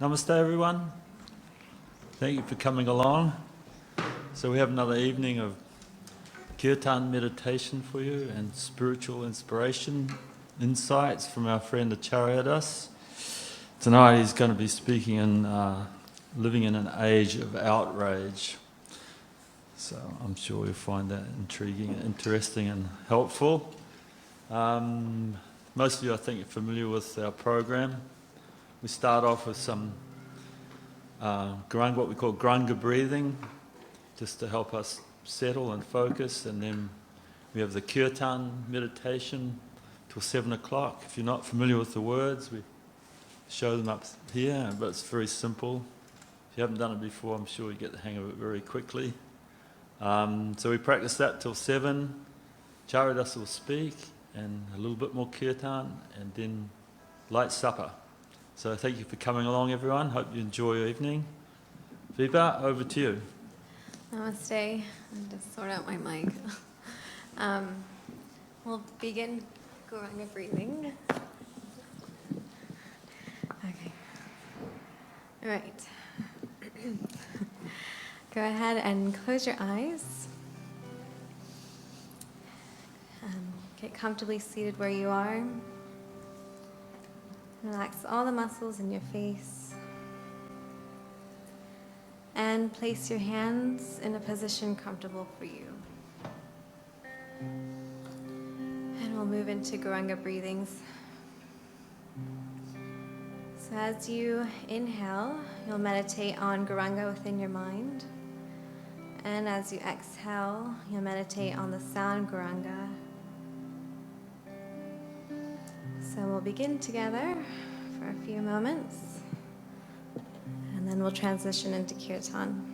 Namaste everyone. Thank you for coming along. So we have another evening of Kirtan meditation for you and spiritual inspiration, insights from our friend Acharyadas. Tonight he's going to be speaking in living in an age of outrage. So I'm sure you'll find that intriguing, interesting and helpful. Most of you I think are familiar with our program. We start off with some what we call Guranga breathing, just to help us settle and focus, and then we have the Kirtan meditation till 7 o'clock. If you're not familiar with the words, we show them up here, but it's very simple. If you haven't done it before, I'm sure you get the hang of it very quickly. So we practice that till 7. Charyadas will speak, and a little bit more Kirtan, and then light supper. So thank you for coming along, everyone. Hope you enjoy your evening. Vipa, over to you. Namaste. I'll just sort out my mic. We'll begin Guranga breathing. Okay. All right. Go ahead and close your eyes. Get comfortably seated where you are. Relax all the muscles in your face. And place your hands in a position comfortable for you. And we'll move into Guranga breathings. So as you inhale, you'll meditate on Guranga within your mind. And as you exhale, you'll meditate on the sound Guranga. So we'll begin together for a few moments, and then we'll transition into Kirtan.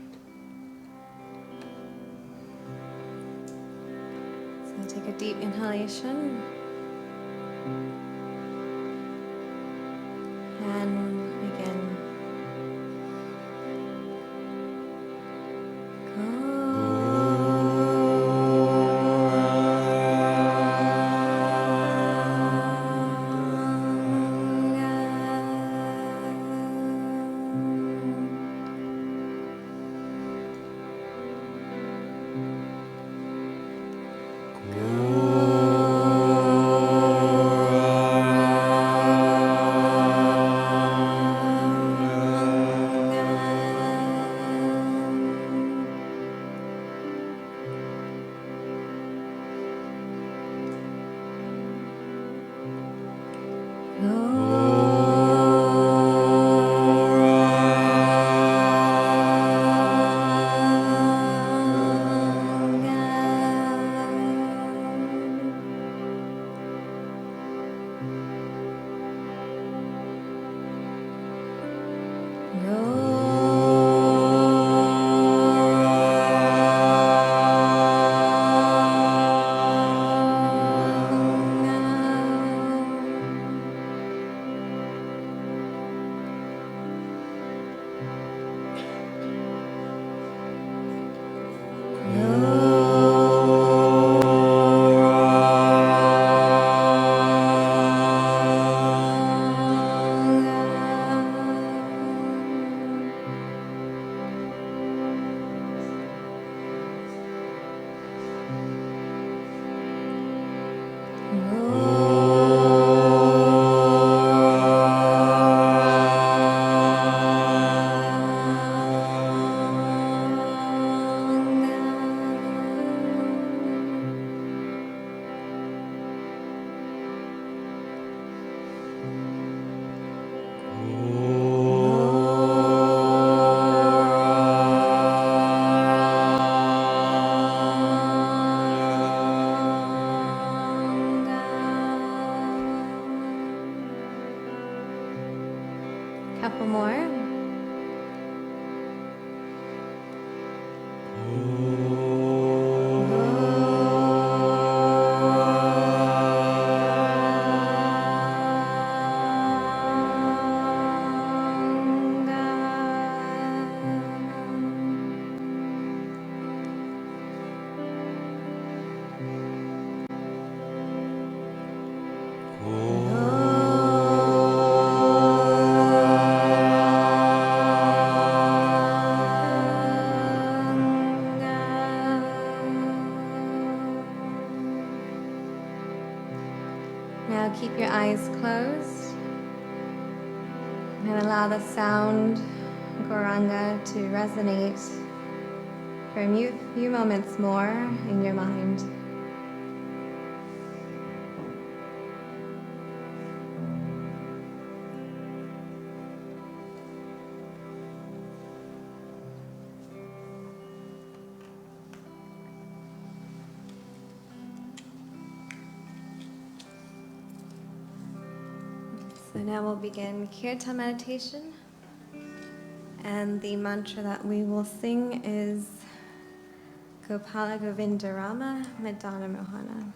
So take a deep inhalation, and begin. Couple more. Now keep your eyes closed and allow the sound Gauranga to resonate for a few moments more in your mind. So now we'll begin Kirtan meditation. And the mantra that we will sing is Gopala Govinda Rama Madana Mohana.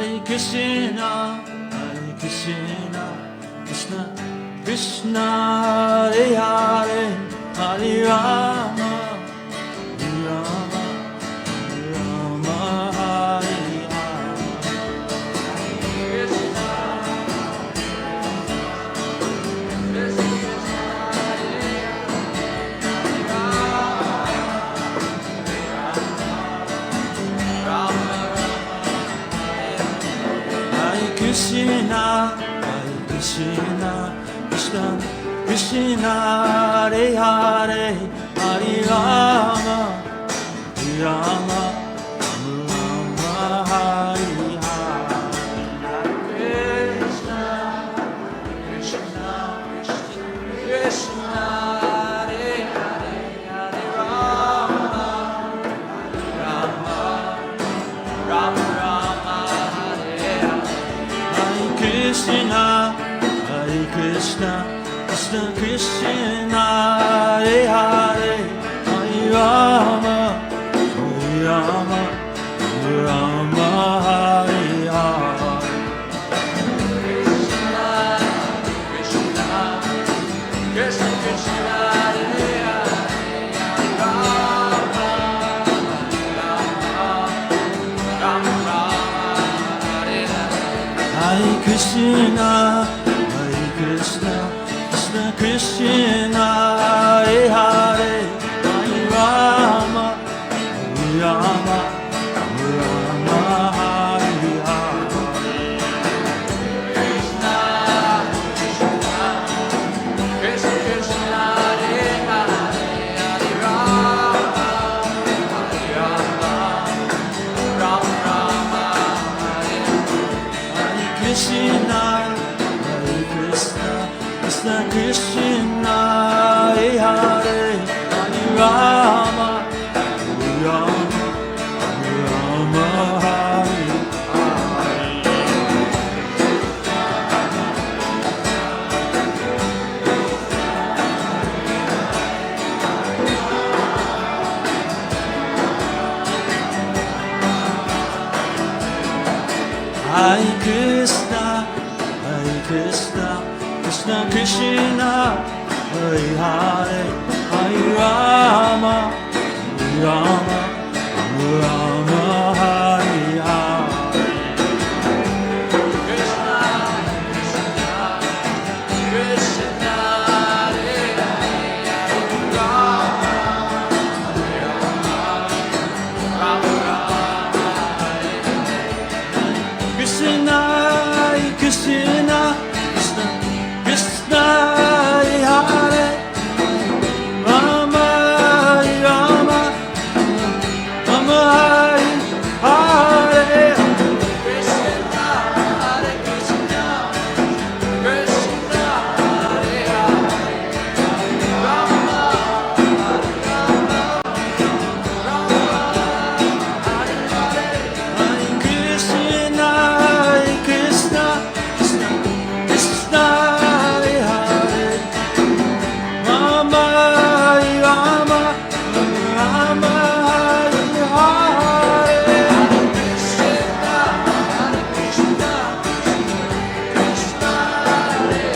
Hare Krishna, Hare Krishna, Krishna Krishna, Hare Hare, Hare Rama, Hare Rama, Hare Rama, Hare Krishna, Hare Krishna, Krishna Krishna, Hare Hare, Hare Rama, Hare Rama, Hare Rama, Hare Hare. Krishna, Krishna, Krishna, Hare Hare, Hare Rama, Rama, Rama, Rama, Hare Hare. Krishna, Hare Krishna, Krishna Krishna, Hare Hare, Hare Rama, Hare Rama, Hare Rama, Hare Hare. Krishna, Krishna, Krishna Krishna, Hare Hare, Hare Rama, Rama, Rama, Rama, Hare Hare. Hare Krishna, Hare Krishna, Krishna Krishna, Hare Hare, Hare Rama, Hare Rama, Hare Rama, Hare Hare. Krishna, Krishna, Krishna Krishna, Hare Hare, Hare Rama, Hare Rama, Rama Rama, Hare Hare. Krishna, Hare Krishna, Krishna Krishna, Hare Hare, Hare Rama, Hare Rama, Hare Rama, Hare Hare Krishna, Hare Krishna, Krishna Krishna, Hare Hare, Hare Rama, Hare Rama, Hare Rama, Hare Hare. Krishna, Krishna, Krishna, Hare Hare, Hare Rama, Hare Rama, Rama Rama, Hare Hare. Krishna, Krishna, Krishna, Krishna, Hare Hare, Rama, Hare Rama, Rama, Hare Hare. Krishna, Hare Krishna, Krishna, Hare Hare, Rama, Hare Rama, Rama, Hare Hare. Hare Krishna, Hare Krishna, Krishna Krishna, Hare Hare, Rama, Hare Rama, Rama, Hare Hare. Krishna, Hare Krishna, Krishna,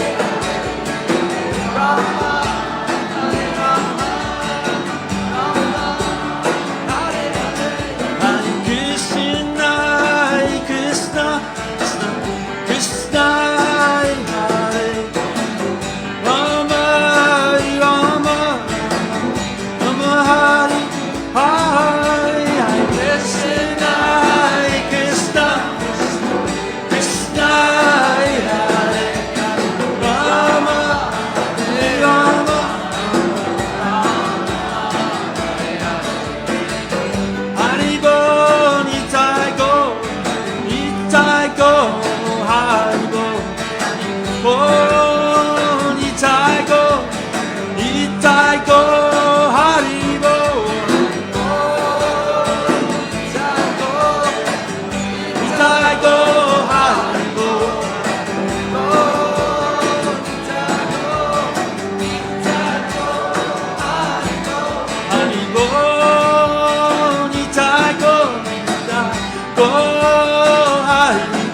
Hare Hare, Rama, Hare Rama, Rama, Hare Hare. Hare Krishna, Hare Krishna, Krishna Krishna, Hare Hare, Rama, Hare Rama, Rama, Hare Hare. Hare Krishna, Hare Krishna, Krishna, Hare Hare, Rama, Hare Rama, Haribo, Nitai Go, Nitai Go, Haribo, oh, Nitai Go, Nitai Go, Haribo, oh, Nitai Go, Nitai Go, Haribo, oh, Nitai Go, Nitai Go, Haribo, Haribo, Nitai Go, Nitai Go, Haribo.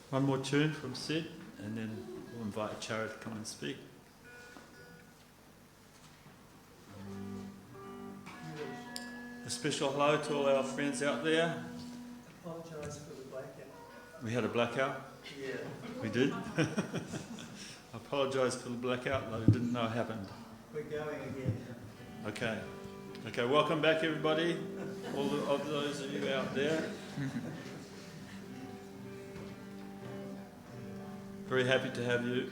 One more tune from Sid, and then we'll invite Chara to come and speak. A special hello to all our friends out there. Apologise for the blackout. We had a blackout? Yeah. We did? I apologise for the blackout, I didn't know it happened. We're going again. Okay. Okay, welcome back everybody, all of those of you out there. Very happy to have you.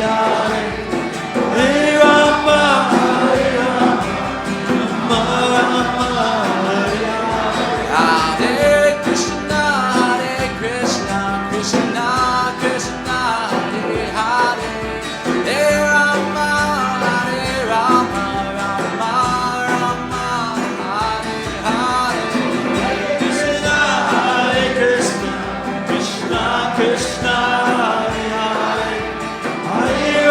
Hare Rama, Hare Rama, Rama Hare Hare. Hare Krishna, Krishna Krishna, Hare Hare, Hare Rama, Rama Rama, Hare Hare. Krishna, Hare Krishna, Krishna Krishna, Hare Hare, Hare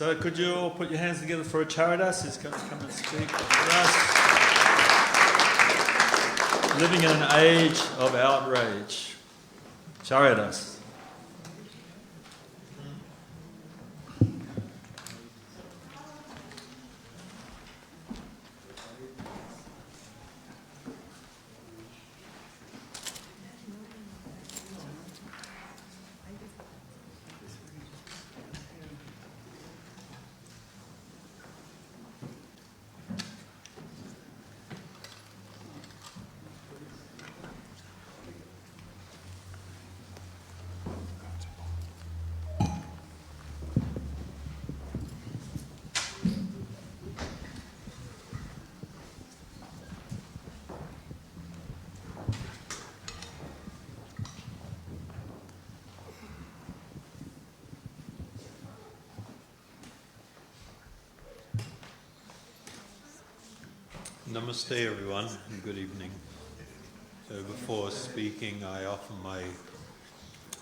So could you all put your hands together for a Charidas? He's going to come and speak for us. Living in an age of outrage. Charidas. Namaste everyone, and good evening. So before speaking, I offer my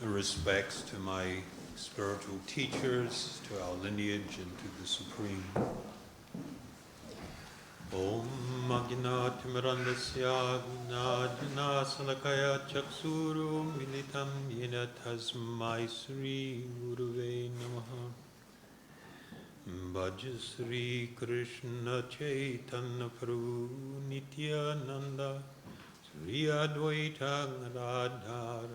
respects to my spiritual teachers, to our lineage, and to the Supreme. Om Magna Timirandasya Gnajana Salakaya Chaksuru Militam Yena Tasmai Sri Guruve Namaha. Bhaja Sri Krishna Chaitanya Prabhu Nityananda Sri Advaita Gadadhar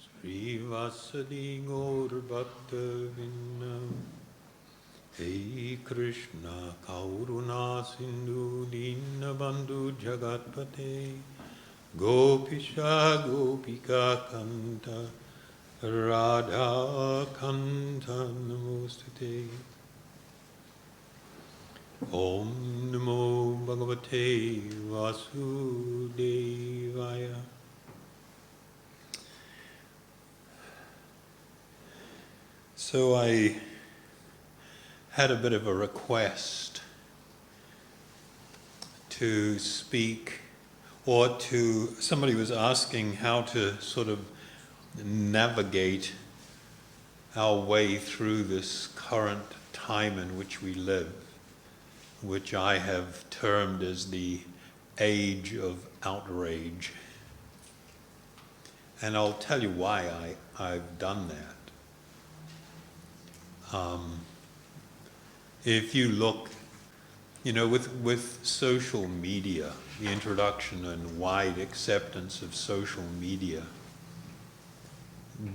Sri Vasadi Gaur Bhakta Vinna. Hey Krishna Kauruna Sindhu Dina Bandhu Jagatpate Gopisha Gopika Kanta Radha Kanta Namostate. Om Namo Bhagavate Vasudevaya. So I had a bit of a request to speak, or to, somebody was asking how to sort of navigate our way through this current time in which we live, which I have termed as the age of outrage. And I'll tell you why I've done that. If you look, with social media, the introduction and wide acceptance of social media,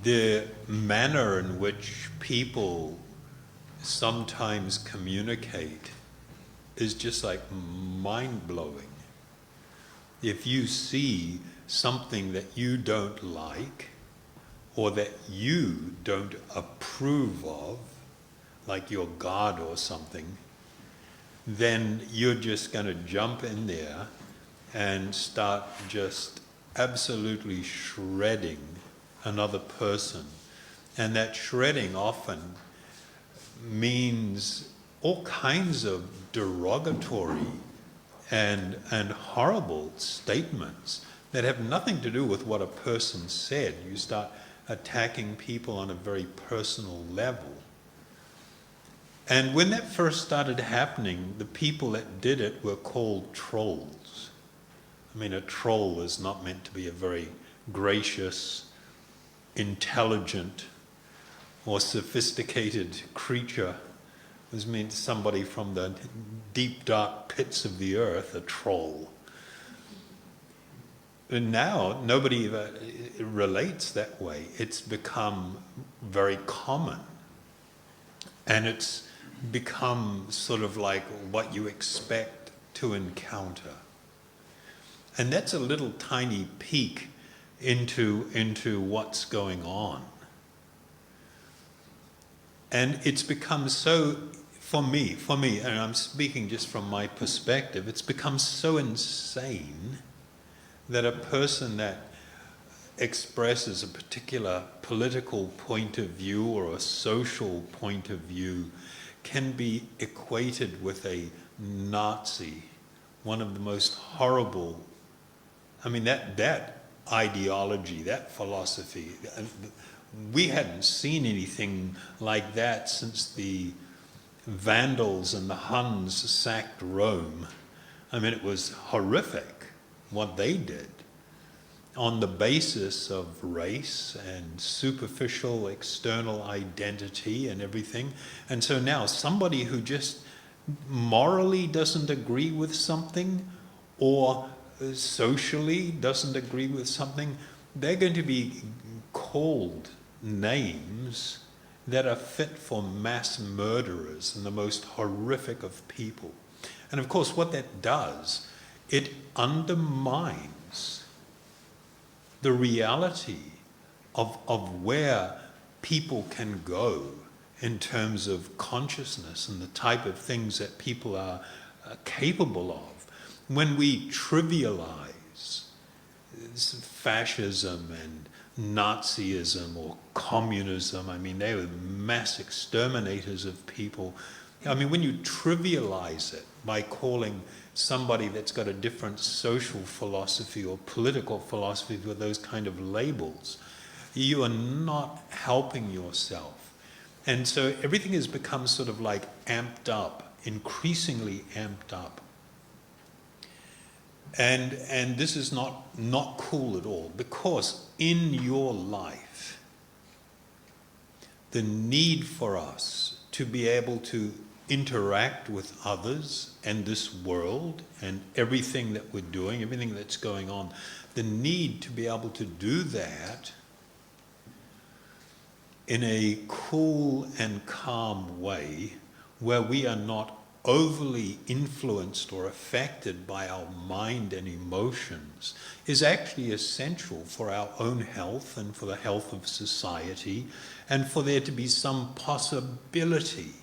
the manner in which people sometimes communicate is just like mind-blowing. If you see something that you don't like or that you don't approve of, like your God or something, then you're just going to jump in there and start just absolutely shredding another person. And that shredding often means all kinds of derogatory and horrible statements that have nothing to do with what a person said. You start attacking people on a very personal level. And when that first started happening, the people that did it were called trolls. I mean, a troll is not meant to be a very gracious, intelligent, or sophisticated creature. It was meant somebody from the deep, dark pits of the earth, a troll. And now, nobody relates that way. It's become very common. And it's become sort of like what you expect to encounter. And that's a little tiny peek into what's going on. And it's become so, for me, and I'm speaking just from my perspective, it's become so insane that a person that expresses a particular political point of view or a social point of view can be equated with a Nazi, one of the most horrible, that ideology, that philosophy, we hadn't seen anything like that since the Vandals and the Huns sacked Rome, I mean, it was horrific what they did on the basis of race and superficial external identity and everything. And so now somebody who just morally doesn't agree with something or socially doesn't agree with something, they're going to be called names that are fit for mass murderers and the most horrific of people. And of course what that does, it undermines the reality of where people can go in terms of consciousness and the type of things that people are capable of. When we trivialize fascism and Nazism or communism, I mean, they were mass exterminators of people. I mean, when you trivialize it by calling somebody that's got a different social philosophy or political philosophy with those kind of labels, you are not helping yourself. And so everything has become sort of like amped up, increasingly amped up. And this is not cool at all, because in your life, the need for us to be able to interact with others and this world and everything that we're doing, everything that's going on, the need to be able to do that in a cool and calm way where we are not overly influenced or affected by our mind and emotions is actually essential for our own health and for the health of society, and for there to be some possibility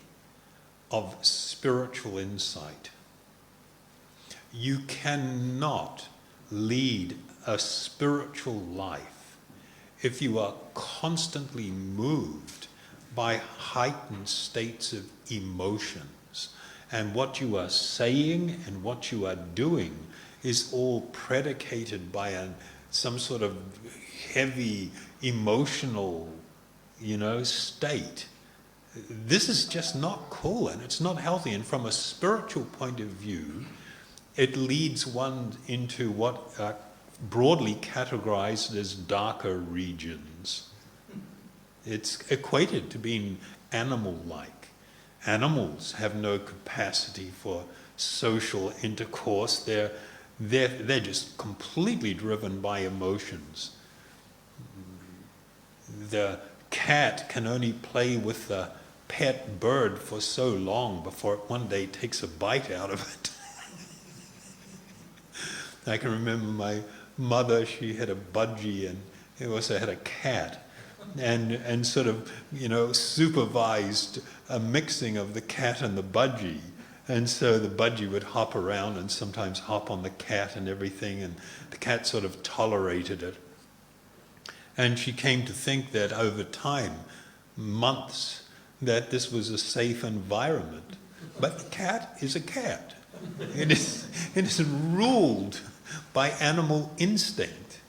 of spiritual insight. You cannot lead a spiritual life if you are constantly moved by heightened states of emotions, and what you are saying and what you are doing is all predicated by some sort of heavy emotional, state. This is just not cool, and it's not healthy. And from a spiritual point of view, it leads one into what are broadly categorized as darker regions. It's equated to being animal-like. Animals have no capacity for social intercourse. They're just completely driven by emotions. The cat can only play with the pet bird for so long before it one day takes a bite out of it. I can remember my mother, she had a budgie and she also had a cat, and sort of, supervised a mixing of the cat and the budgie. And so the budgie would hop around and sometimes hop on the cat and everything, and the cat sort of tolerated it. And she came to think that over time, months, that this was a safe environment. But the cat is a cat. It is ruled by animal instinct.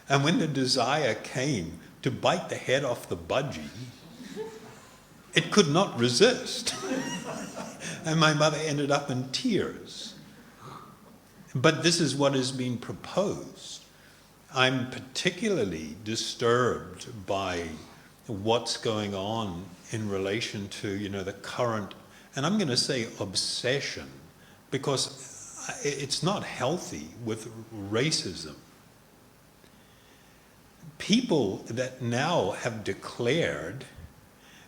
And when the desire came to bite the head off the budgie, it could not resist. And my mother ended up in tears. But this is what is being proposed. I'm particularly disturbed by what's going on in relation to, the current, and I'm going to say obsession, because it's not healthy, with racism. People that now have declared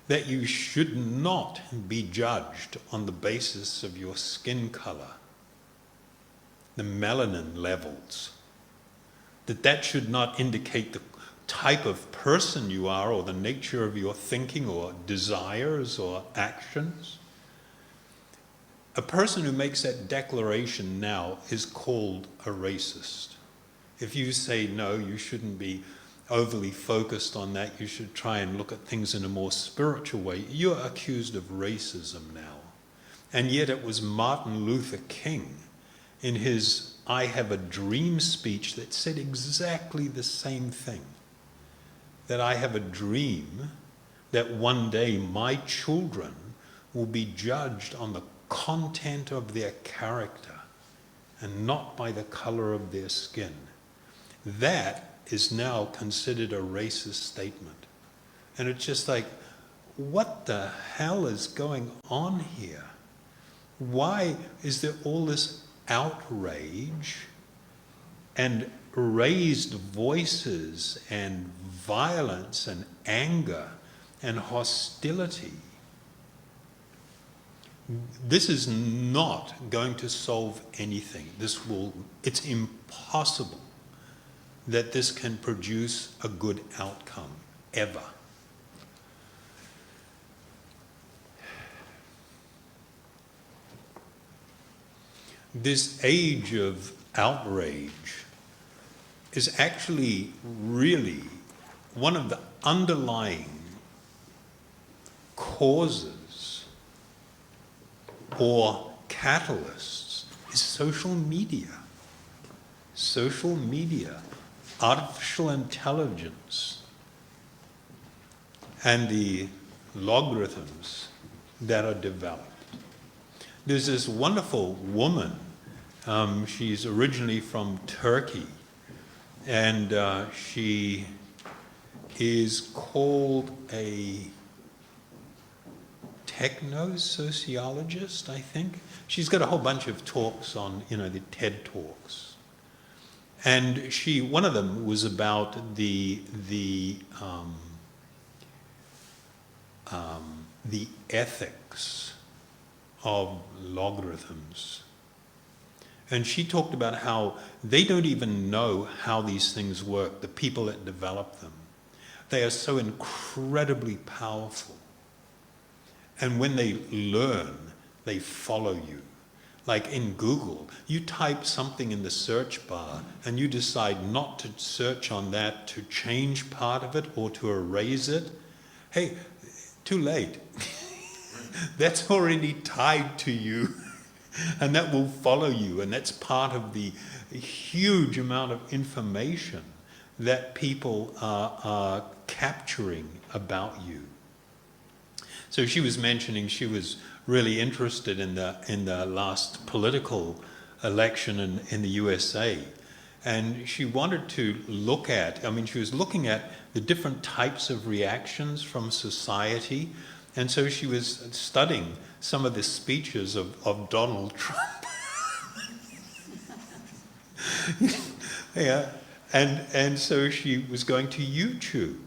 that you should not be judged on the basis of your skin color, the melanin levels, that should not indicate the type of person you are or the nature of your thinking or desires or actions. A person who makes that declaration now is called a racist. If you say, no, you shouldn't be overly focused on that, you should try and look at things in a more spiritual way, you're accused of racism now. And yet it was Martin Luther King in his I Have a Dream speech that said exactly the same thing. That I have a dream that one day my children will be judged on the content of their character and not by the color of their skin. That is now considered a racist statement. And it's just like, what the hell is going on here? Why is there all this outrage and raised voices and violence and anger and hostility? This is not going to solve anything. It's impossible that this can produce a good outcome, ever. This age of outrage is actually really one of the underlying causes or catalysts is social media. Social media, artificial intelligence, and the logarithms that are developed. There's this wonderful woman, she's originally from Turkey, and she is called a techno-sociologist, I think. She's got a whole bunch of talks on, the TED Talks. And one of them was about the ethics of logarithms. And she talked about how they don't even know how these things work, the people that develop them. They are so incredibly powerful. And when they learn, they follow you. Like in Google, you type something in the search bar and you decide not to search on that, to change part of it or to erase it. Hey, too late. That's already tied to you, and that will follow you, and that's part of the huge amount of information that people are capturing about you. So she was mentioning she was really interested in the last political election in the USA, and she wanted to look at, she was looking at the different types of reactions from society. And so she was studying some of the speeches of Donald Trump. Yeah. And so she was going to YouTube.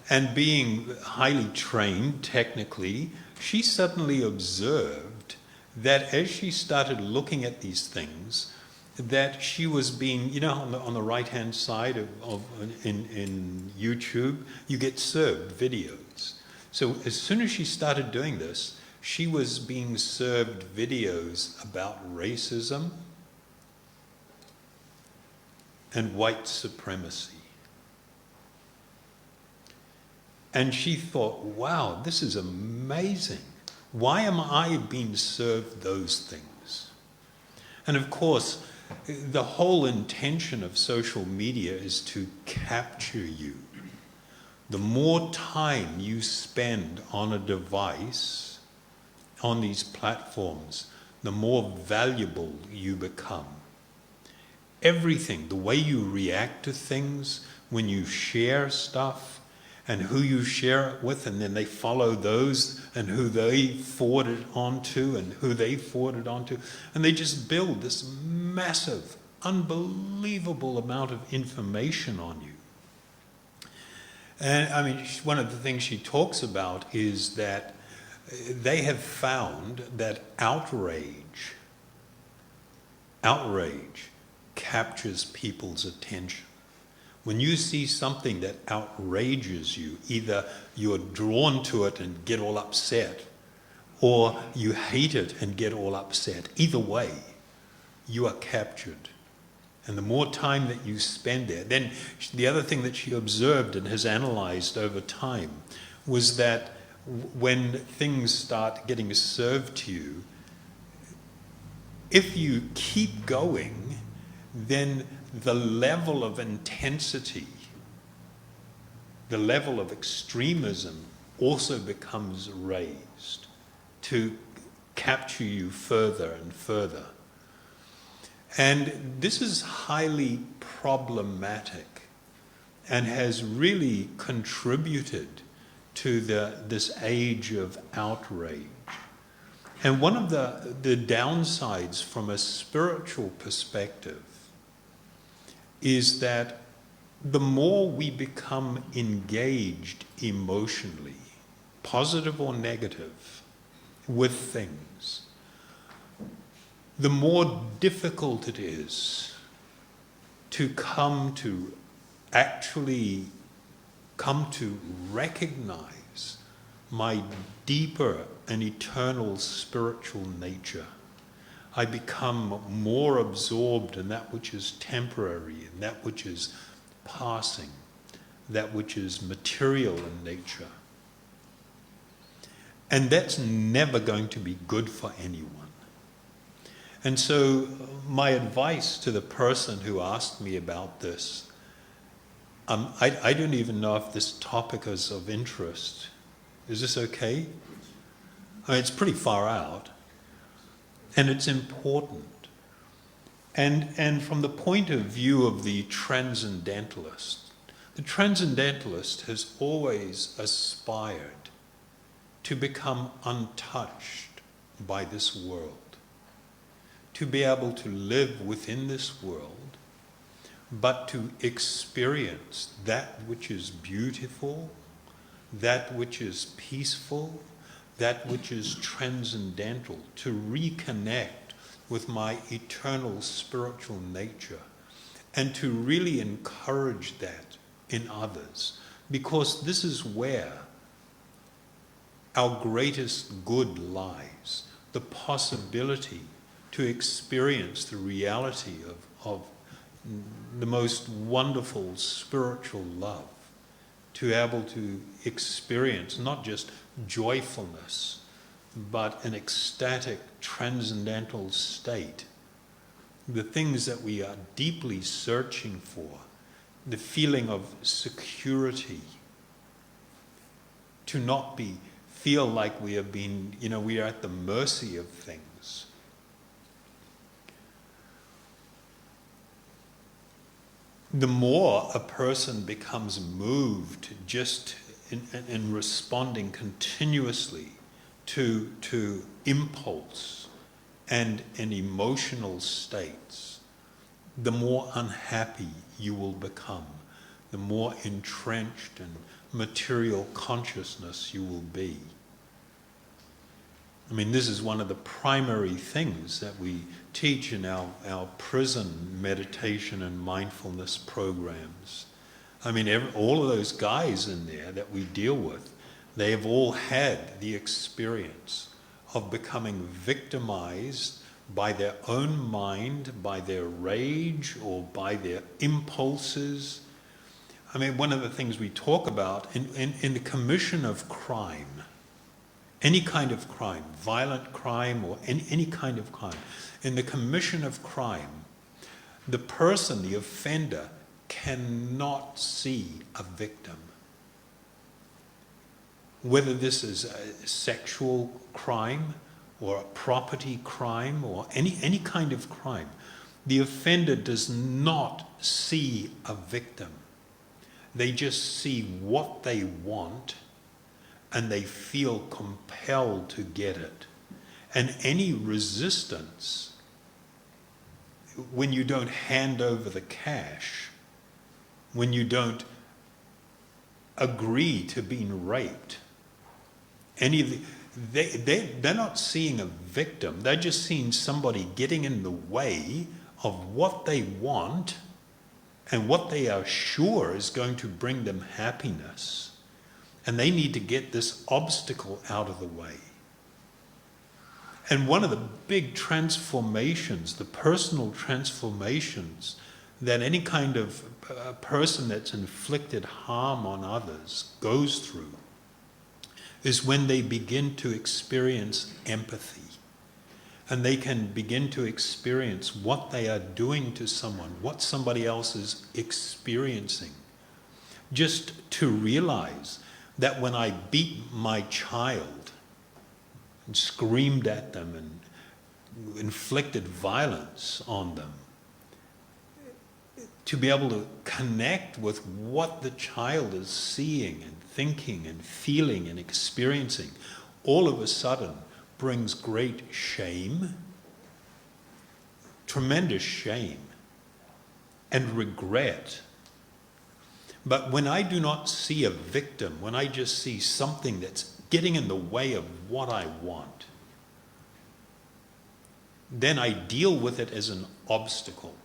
And being highly trained technically, she suddenly observed that as she started looking at these things, that she was being, on the right-hand side in YouTube, you get served videos. So as soon as she started doing this, she was being served videos about racism and white supremacy. And she thought, wow, this is amazing. Why am I being served those things? And of course, the whole intention of social media is to capture you. The more time you spend on a device, on these platforms, the more valuable you become. Everything, the way you react to things, when you share stuff, and who you share it with, and then they follow those, and who they forward it onto, and who they forward it onto, and they just build this massive, unbelievable amount of information on you. And one of the things she talks about is that they have found that outrage captures people's attention. When you see something that outrages you, either you're drawn to it and get all upset, or you hate it and get all upset. Either way, you are captured. And the more time that you spend there, then the other thing that she observed and has analyzed over time was that when things start getting served to you, if you keep going, then the level of intensity, the level of extremism also becomes raised. to capture you further and further. And this is highly problematic and has really contributed to this age of outrage. And one of the downsides from a spiritual perspective is that the more we become engaged emotionally, positive or negative, with things, the more difficult it is to actually come to recognize my deeper and eternal spiritual nature. I become more absorbed in that which is temporary, in that which is passing, that which is material in nature. And that's never going to be good for anyone. And so my advice to the person who asked me about this, I don't even know if this topic is of interest. Is this okay? I mean, it's pretty far out. And it's important. And from the point of view of the transcendentalist has always aspired to become untouched by this world, to be able to live within this world, but to experience that which is beautiful, that which is peaceful, that which is transcendental, to reconnect with my eternal spiritual nature, and to really encourage that in others, because this is where our greatest good lies, the possibility to experience the reality of the most wonderful spiritual love, to be able to experience not just joyfulness, but an ecstatic, transcendental state. The things that we are deeply searching for, the feeling of security, to not feel like we have been, we are at the mercy of things. The more a person becomes moved just in responding continuously to impulse and emotional states, the more unhappy you will become, the more entrenched in material consciousness you will be. I mean, this is one of the primary things that we teach in our prison meditation and mindfulness programs. I mean, all of those guys in there that we deal with, they have all had the experience of becoming victimized by their own mind, by their rage, or by their impulses. I mean, one of the things we talk about in the commission of crime, any kind of crime, violent crime or any kind of crime, in the commission of crime, the person, the offender, cannot see a victim. Whether this is a sexual crime or a property crime or any kind of crime, the offender does not see a victim. They just see what they want and they feel compelled to get it. And any resistance, when you don't hand over the cash, when you don't agree to being raped, they're not seeing a victim, they're just seeing somebody getting in the way of what they want and what they are sure is going to bring them happiness. And they need to get this obstacle out of the way. And one of the big transformations, the personal transformations that any kind of person that's inflicted harm on others goes through is when they begin to experience empathy. And they can begin to experience what they are doing to someone, what somebody else is experiencing. Just to realize that when I beat my child, and screamed at them and inflicted violence on them, to be able to connect with what the child is seeing and thinking and feeling and experiencing, all of a sudden brings great shame, tremendous shame, and regret. But when I do not see a victim, when I just see something that's getting in the way of what I want, then I deal with it as an obstacle.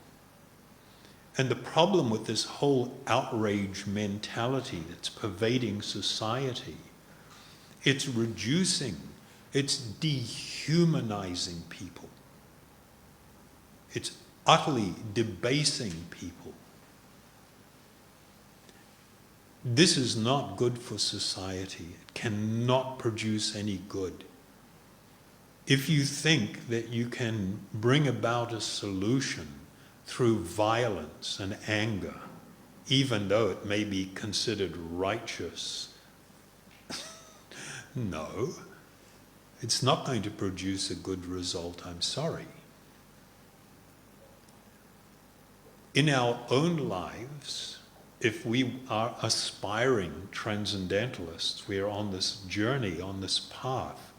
And the problem with this whole outrage mentality that's pervading society, it's reducing, it's dehumanizing people. It's utterly debasing people. This is not good for society. It cannot produce any good. If you think that you can bring about a solution through violence and anger, even though it may be considered righteous, no, it's not going to produce a good result, I'm sorry. In our own lives, if we are aspiring transcendentalists, we are on this journey, on this path,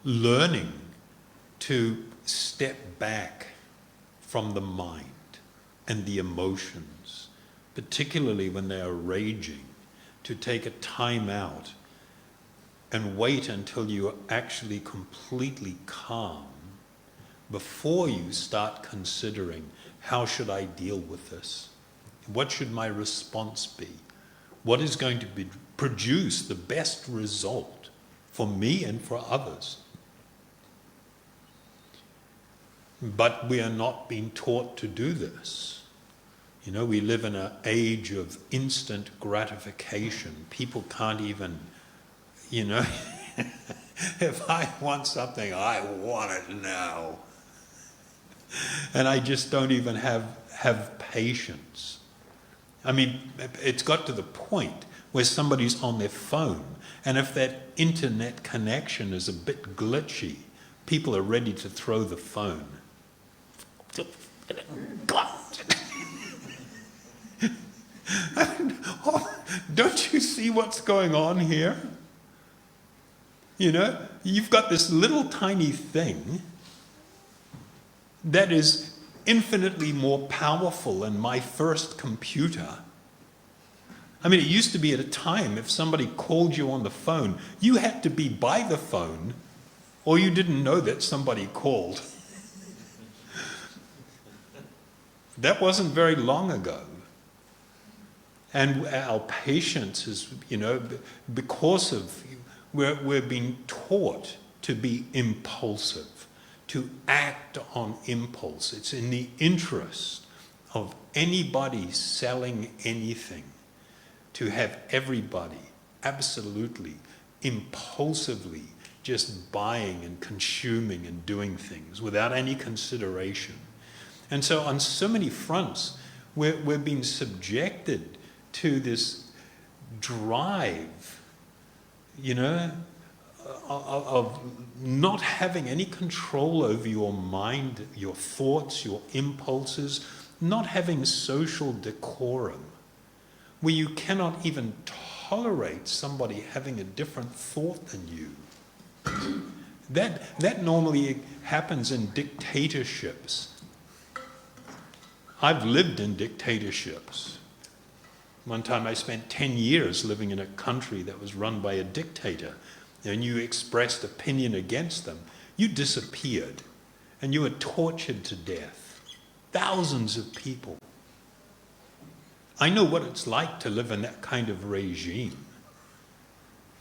learning to step back from the mind and the emotions, particularly when they are raging, to take a time out and wait until you are actually completely calm before you start considering, how should I deal with this? What should my response be? What is going to produce the best result for me and for others? But we are not being taught to do this. You know, we live in an age of instant gratification. People can't even, you know, if I want something, I want it now. And I just don't even have patience. I mean, it's got to the point where somebody's on their phone, and if that internet connection is a bit glitchy, people are ready to throw the phone. Don't you see what's going on here? You know, you've got this little tiny thing that is infinitely more powerful than my first computer. I mean, it used to be at a time, if somebody called you on the phone, you had to be by the phone or you didn't know that somebody called. That wasn't very long ago. And our patience is, you know, because of, we're being taught to be impulsive, to act on impulse. It's in the interest of anybody selling anything to have everybody absolutely, impulsively just buying and consuming and doing things without any consideration. And so on so many fronts, we're being subjected to this drive, you know, of not having any control over your mind, your thoughts, your impulses, not having social decorum, where you cannot even tolerate somebody having a different thought than you. That normally happens in dictatorships. I've lived in dictatorships. One time I spent 10 years living in a country that was run by a dictator, and you expressed opinion against them, you disappeared, and you were tortured to death. Thousands of people. I know what it's like to live in that kind of regime.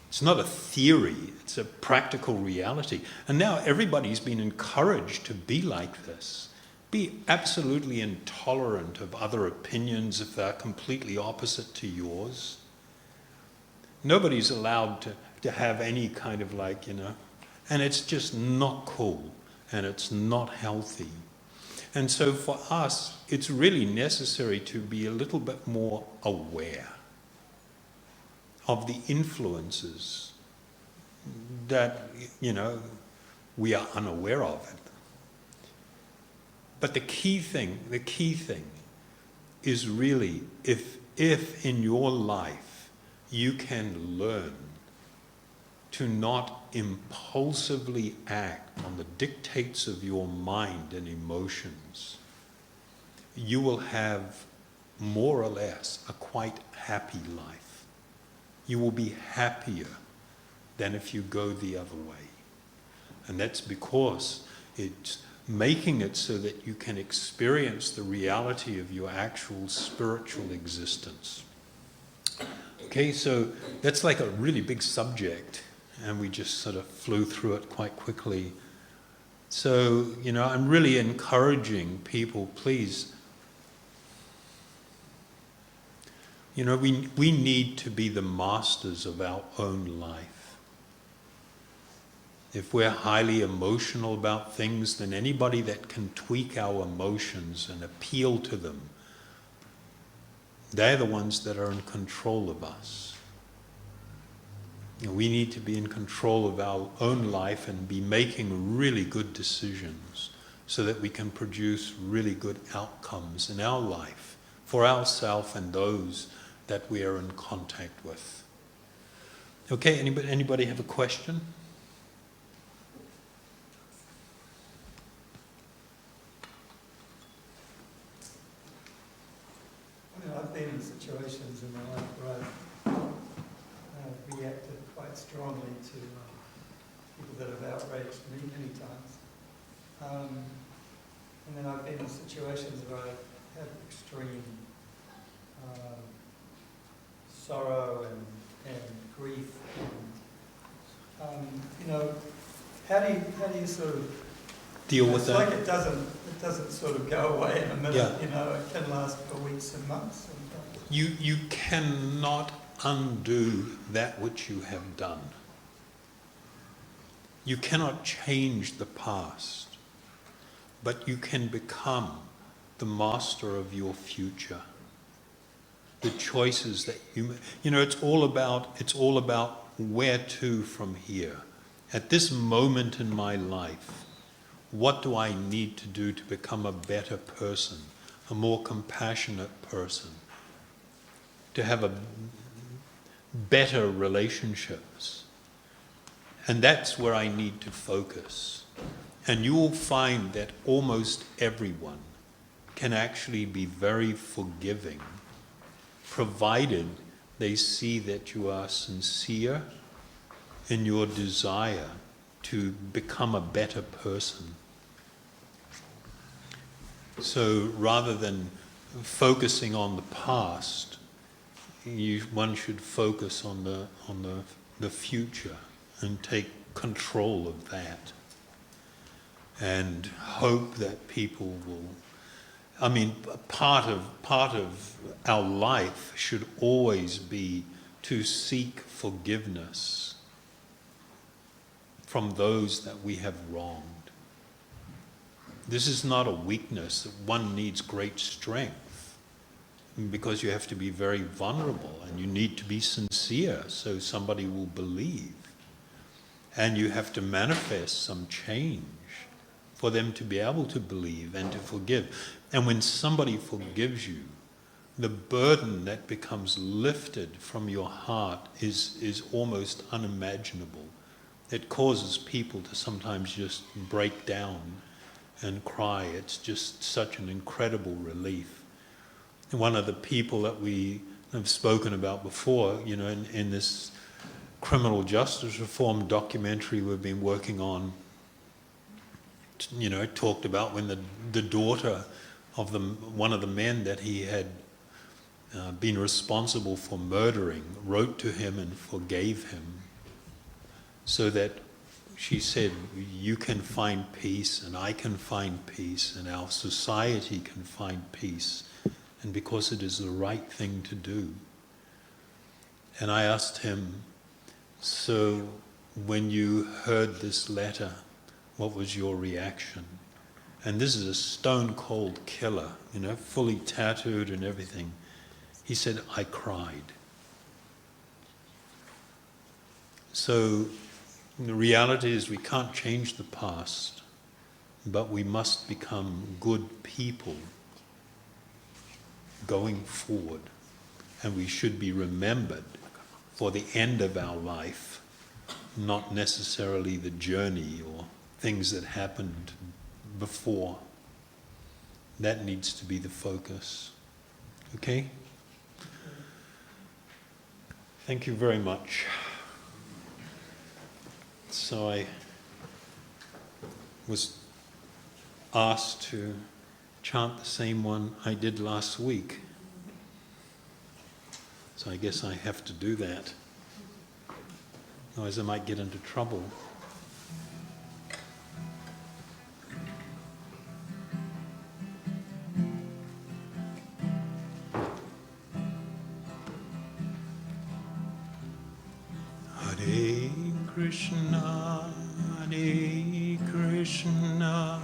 It's not a theory, it's a practical reality. And now everybody's been encouraged to be like this. Be absolutely intolerant of other opinions if they're completely opposite to yours. Nobody's allowed to have any kind of like, you know, and it's just not cool and it's not healthy. And so for us, it's really necessary to be a little bit more aware of the influences that, we are unaware of it. But the key thing is really if in your life you can learn to not impulsively act on the dictates of your mind and emotions, you will have more or less a quite happy life. You will be happier than if you go the other way. And that's because it's making it so that you can experience the reality of your actual spiritual existence. Okay, so that's like a really big subject, and we just sort of flew through it quite quickly. So, I'm really encouraging people, please, we need to be the masters of our own life. If we're highly emotional about things, then anybody that can tweak our emotions and appeal to them, they're the ones that are in control of us. We need to be in control of our own life and be making really good decisions so that we can produce really good outcomes in our life for ourselves and those that we are in contact with. Okay, anybody have a question? I've been in situations in my life where I've reacted quite strongly to people that have outraged me many times. And then I've been in situations where I've had extreme sorrow and grief. And, how do you sort of Deal with that? It's like it doesn't sort of go away in a minute. Yeah. It can last for weeks and months. You cannot undo that which you have done. You cannot change the past, but you can become the master of your future. The choices that you make. It's all about where to from here. At this moment in my life, what do I need to do to become a better person, a more compassionate person, to have better relationships? And that's where I need to focus. And you will find that almost everyone can actually be very forgiving, provided they see that you are sincere in your desire to become a better person. So rather than focusing on the past, one should focus on the future and take control of that, and hope that people will. Part of our life should always be to seek forgiveness from those that we have wronged. This is not a weakness. One needs great strength because you have to be very vulnerable and you need to be sincere so somebody will believe. And you have to manifest some change for them to be able to believe and to forgive. And when somebody forgives you, the burden that becomes lifted from your heart is almost unimaginable. It causes people to sometimes just break down and cry. It's just such an incredible relief. And one of the people that we have spoken about before, in this criminal justice reform documentary we've been working on, talked about when the daughter of one of the men that he had been responsible for murdering wrote to him and forgave him, so that she said, you can find peace and I can find peace and our society can find peace, and because it is the right thing to do. And I asked him, so when you heard this letter, what was your reaction? And this is a stone cold killer, fully tattooed and everything. He said, I cried. So, The reality is we can't change the past, but we must become good people going forward. And we should be remembered for the end of our life, not necessarily the journey or things that happened before. That needs to be the focus. Okay? Thank you very much. So I was asked to chant the same one I did last week. So I guess I have to do that. Otherwise I might get into trouble. Hare Krishna, Hare Krishna,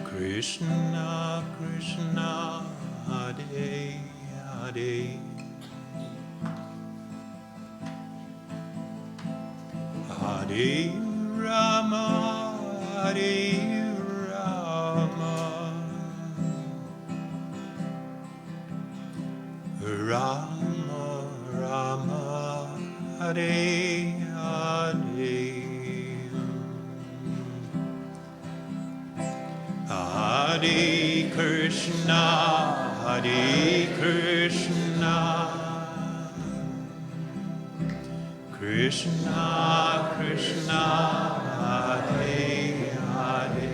Krishna Krishna, Hare Hare, Hare Rama, Hare Rama, Rama Rama, Hare Hare, Hare Krishna, Hare Krishna, Krishna Krishna, Hare Hare,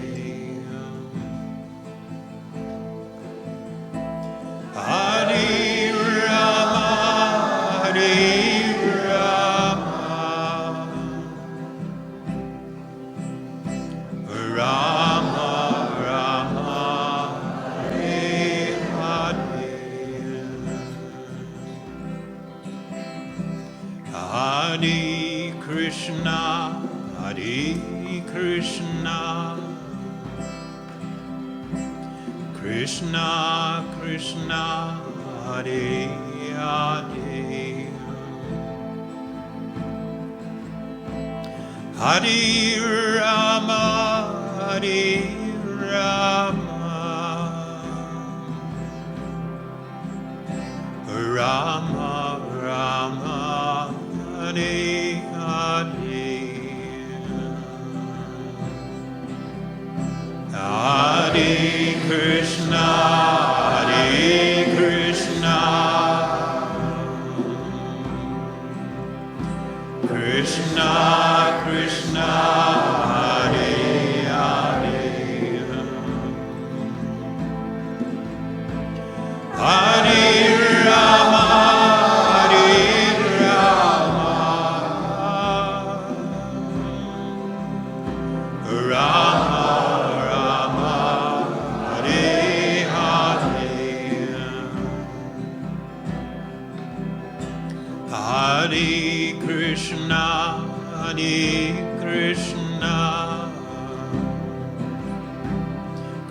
Hare Rama, Hare Rama, Rama Rama, Hare Hare, Hare Krishna, Hare Krishna, Krishna Krishna, Hare Hare, Hare Rama, Hare Rama, Rama Rama, Hare Hare, Hare Krishna, Hare Krishna, Krishna Krishna, Hare Hare, Hare Rama, Hare Rama, Rama Rama, Hare Hare, Hare Krishna, Hare Krishna,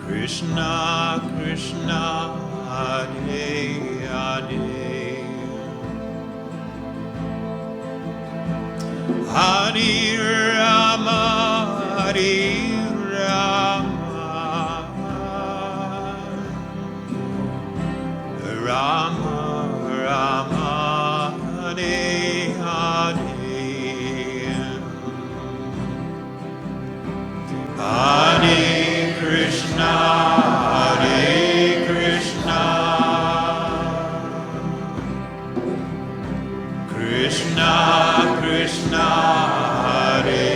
Krishna Krishna, Hare Hare, Hare Rama, Hare Rama, Rama Rama, Hare Hare, Hare Krishna, Hare Krishna, Krishna Krishna, Hare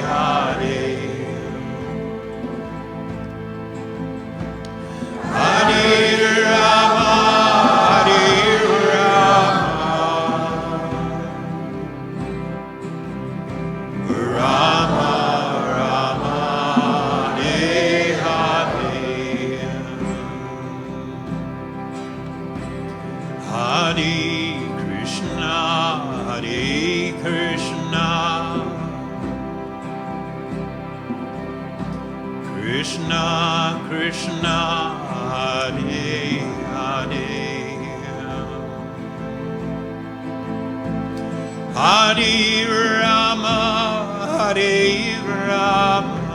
Hare, Hare Rama, Hare Rama, Rama Rama, Hare Hare, Hare Krishna, Hare Krishna, Krishna Krishna, Hare Hare, Hare Rama, Hare Rama,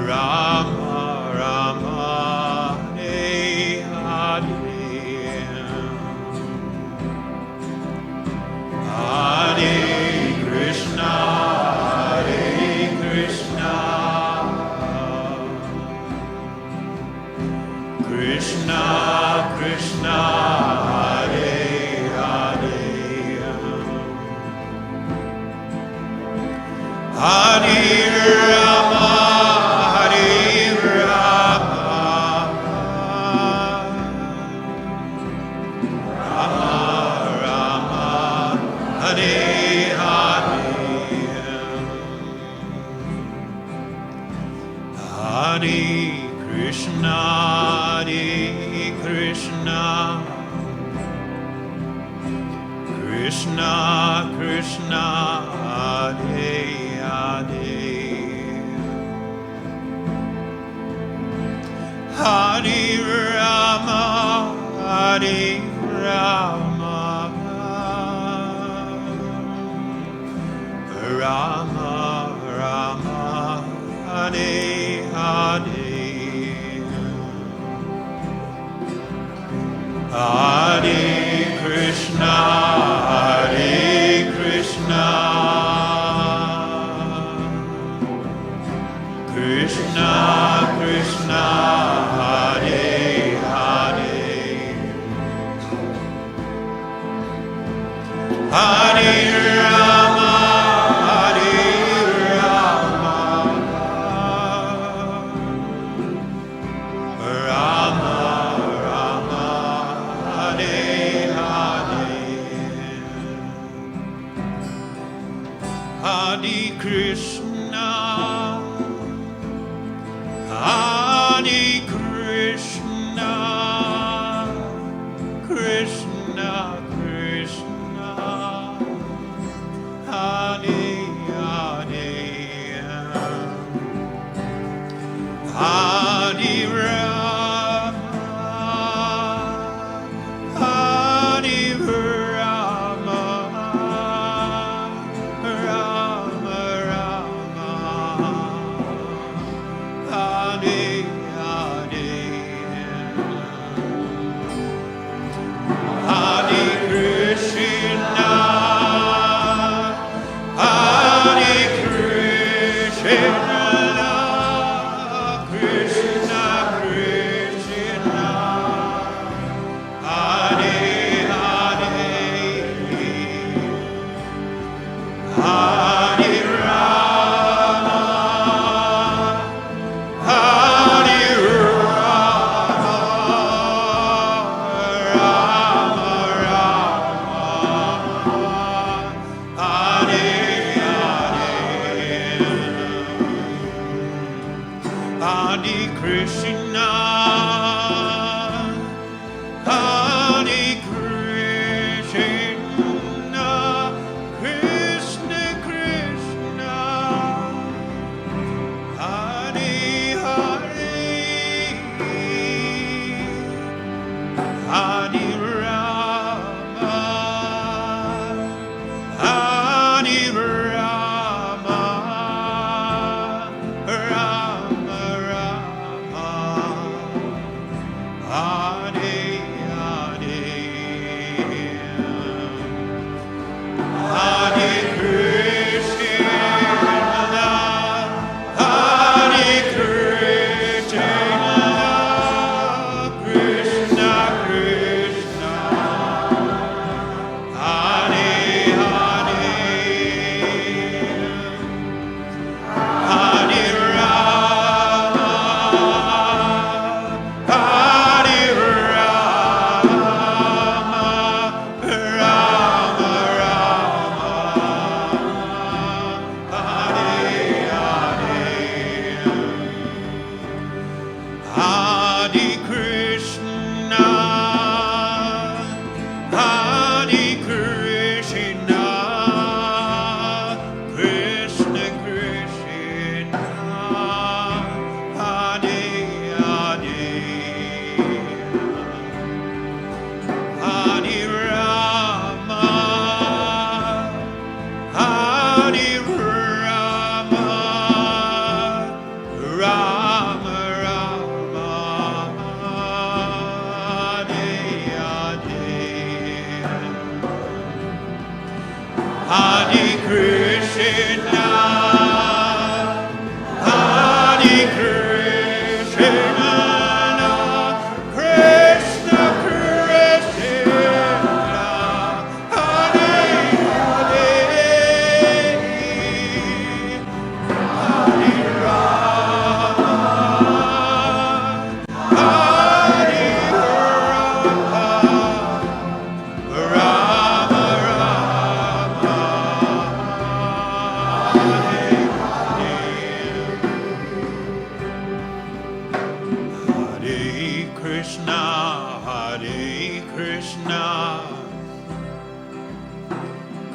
Rama Rama, Hare Hare, Hare Krishna, Hare Krishna, Krishna Krishna, Hare Hare, Hare Rama, Hare Rama, Rama Rama, Hare Hare, Hare Krishna, Hare Krishna, Krishna Krishna, Hare Hare, Hare Rama, Hare Rama, Rama Rama, Hare Hare, Hare Krishna, Hare Krishna, Krishna Krishna, Hare Hare, Hare Rama, Hare Rama, Rama Rama, Hare Hare, Hare Krishna, Hare Krishna, Krishna Krishna, Hare Hare, Hare Rama, Hare Rama, Rama Rama, Hare Hare, Hare Krishna, Hare Krishna, Krishna Krishna, Hare Hare, Hare Rama, Hare Rama, Rama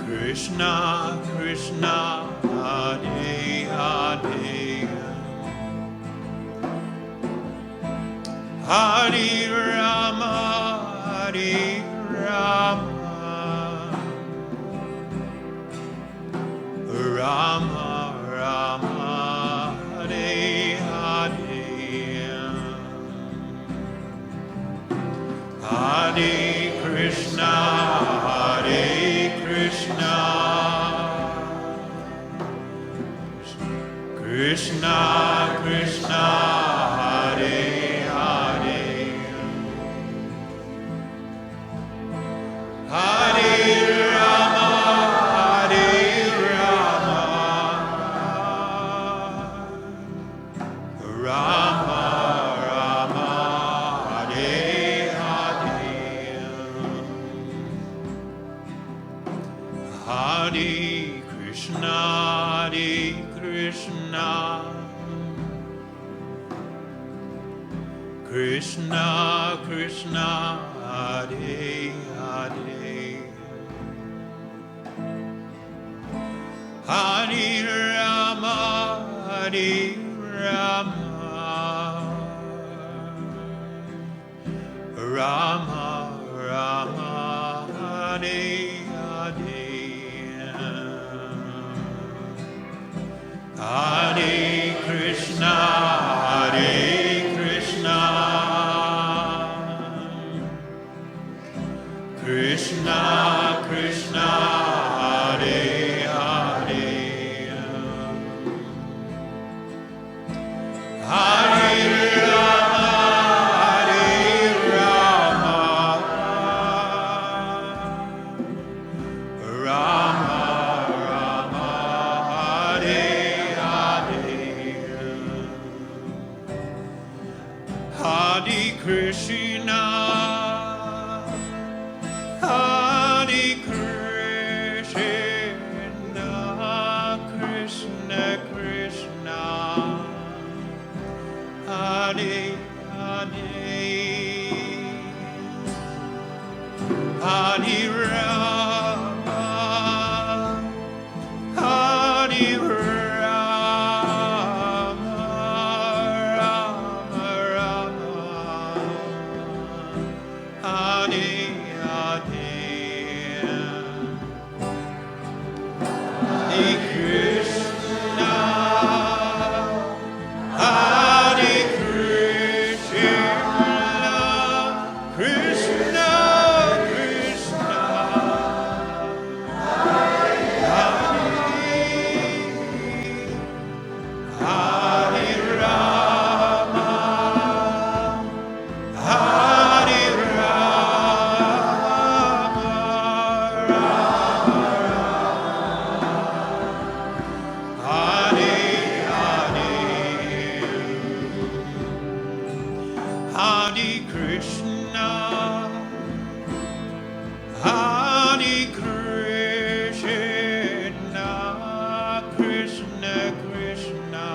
Krishna, Krishna, Hare Hare, Hare Rama, Hare Rama, Rama Rama, Hare Hare, Hare Krishna, Hare Krishna, Krishna Krishna, Hare Hare, Hare Rama, Hare Rama, Rama Rama, Hare Hare, Hare Krishna, Hare Krishna, Krishna Krishna, Hare Hare, Hare Rama, Hare Rama, Rama Rama, Hare Hare, Hare Krishna, Hare Krishna, Krishna Krishna, Hare Hare, Hare Rama, Hare Rama, Rama Rama, Hare Hare, Hare Krishna, Hare Krishna, Krishna Krishna, Hare Hare, Hare Rama, Hare Rama, Rama Rama, Hare Hare, Hare Krishna, Hare Krishna, Krishna Krishna, Hare Rama, Hare Rama, Hare Hare, Hare Krishna, Hare Krishna, Krishna Krishna,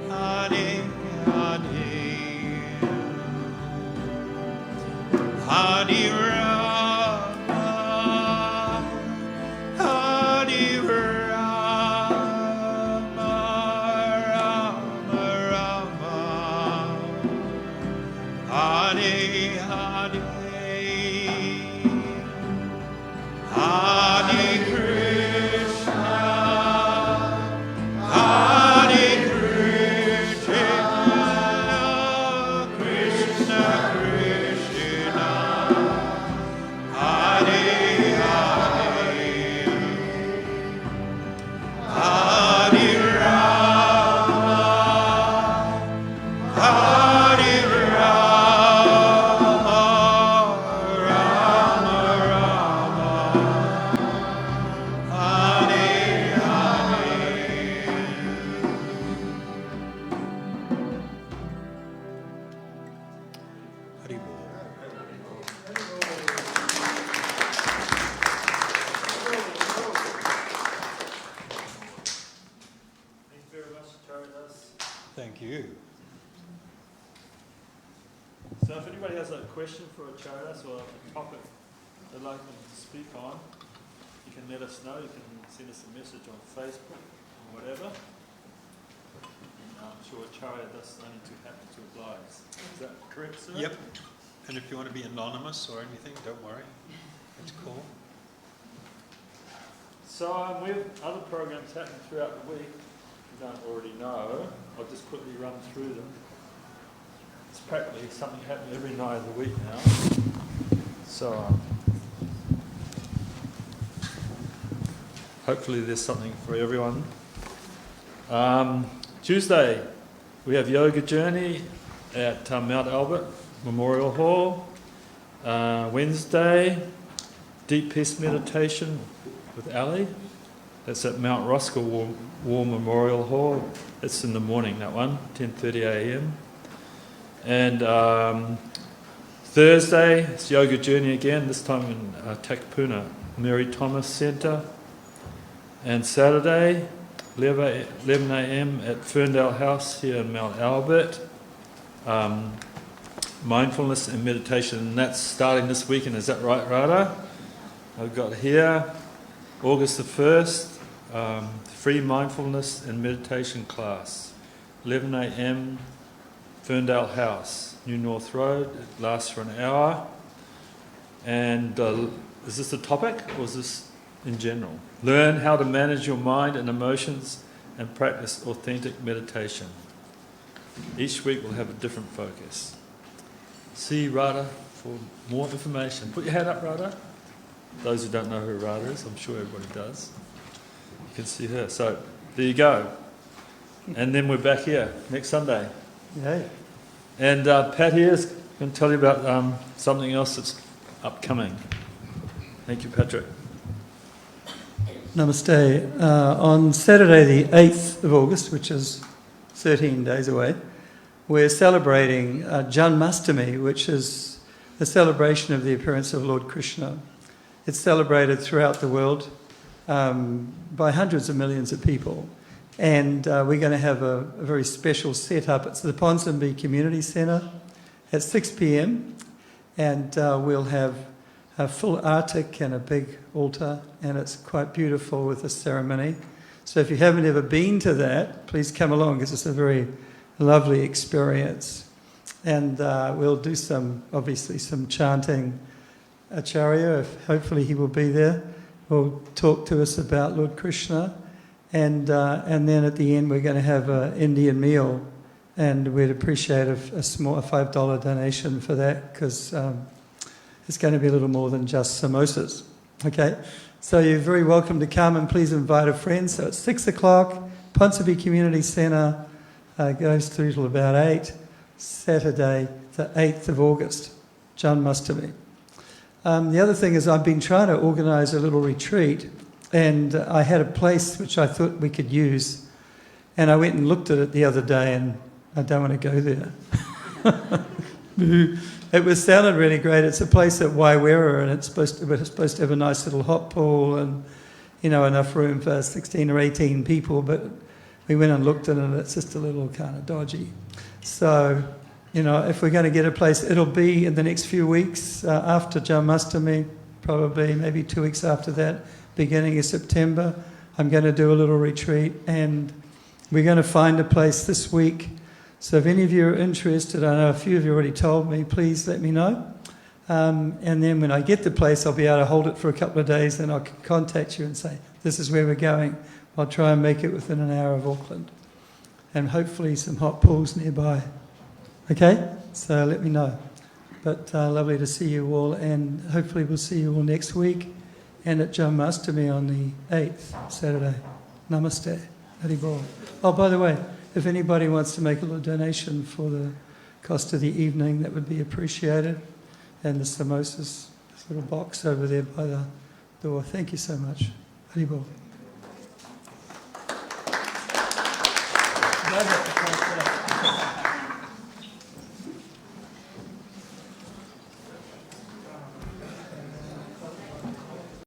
Hare Hare, Hare Rama, Hare Rama, Rama Rama, Hare Hare, Hare Krishna, Hare Krishna, Krishna Krishna, question for Acharyas or a topic they'd like them to speak on, you can let us know. You can send us a message on Facebook or whatever. And I'm sure Acharya does only too happy to oblige. Is that correct, sir? Yep. And if you want to be anonymous or anything, don't worry. It's cool. So we have other programs happening throughout the week. If you don't already know, I'll just quickly run through them. It's practically something happening every night of the week now. So hopefully there's something for everyone. Tuesday, we have Yoga Journey at Mount Albert Memorial Hall. Wednesday, Deep Peace Meditation with Ali. That's at Mount Roskill War Memorial Hall. It's in the morning, that one, 10:30 a.m. And Thursday, it's Yoga Journey again, this time in Takapuna, Mary Thomas Centre. And Saturday, 11 a.m. at Ferndale House here in Mount Albert. Mindfulness and meditation, and that's starting this weekend, is that right, Radha? I've got here, August the 1st, free mindfulness and meditation class, 11 a.m, Ferndale House, New North Road. It lasts for an hour. And is this a topic or is this in general? Learn how to manage your mind and emotions and practice authentic meditation. Each week we'll have a different focus. See Radha for more information. Put your hand up, Radha. Those who don't know who Radha is, I'm sure everybody does. You can see her. So there you go. And then we're back here next Sunday. Yay. And Pat here is going to tell you about something else that's upcoming. Thank you, Patrick. Namaste. On Saturday the 8th of August, which is 13 days away, we're celebrating Janmashtami, which is the celebration of the appearance of Lord Krishna. It's celebrated throughout the world by hundreds of millions of people. And we're going to have a very special setup. It's the Ponsonby Community Centre at 6 p.m. And we'll have a full arctic and a big altar, and it's quite beautiful with the ceremony. So if you haven't ever been to that, please come along, because it's a very lovely experience. And we'll do obviously some chanting. Acharya, hopefully he will be there, will talk to us about Lord Krishna. And then at the end we're going to have an Indian meal, and we'd appreciate a small $5 donation for that, because it's going to be a little more than just samosas. Okay, so you're very welcome to come, and please invite a friend. So it's 6 o'clock, Ponsonby Community Centre, goes through till about 8, Saturday the 8th of August, Janmashtami. The other thing is I've been trying to organise a little retreat, and I had a place which I thought we could use, and I went and looked at it the other day, and I don't want to go there. It sounded really great. It's a place at Waiwera, and it's supposed to have a nice little hot pool and, you know, enough room for 16 or 18 people, but we went and looked at it, and it's just a little kind of dodgy. So, you know, if we're going to get a place, it'll be in the next few weeks after Janmashtami, probably maybe 2 weeks after that, beginning of September. I'm going to do a little retreat, and we're going to find a place this week. So if any of you are interested, I know a few of you already told me, please let me know. And then when I get the place, I'll be able to hold it for a couple of days, and I'll contact you and say, this is where we're going. I'll try and make it within an hour of Auckland. And hopefully some hot pools nearby. Okay? So let me know. But lovely to see you all, and hopefully we'll see you all next week, and at Janmashtami on the 8th, Saturday. Namaste. Haribol. Oh, by the way, if anybody wants to make a little donation for the cost of the evening, that would be appreciated. And the samosas, this little box over there by the door. Thank you so much. Haribol. Don't have to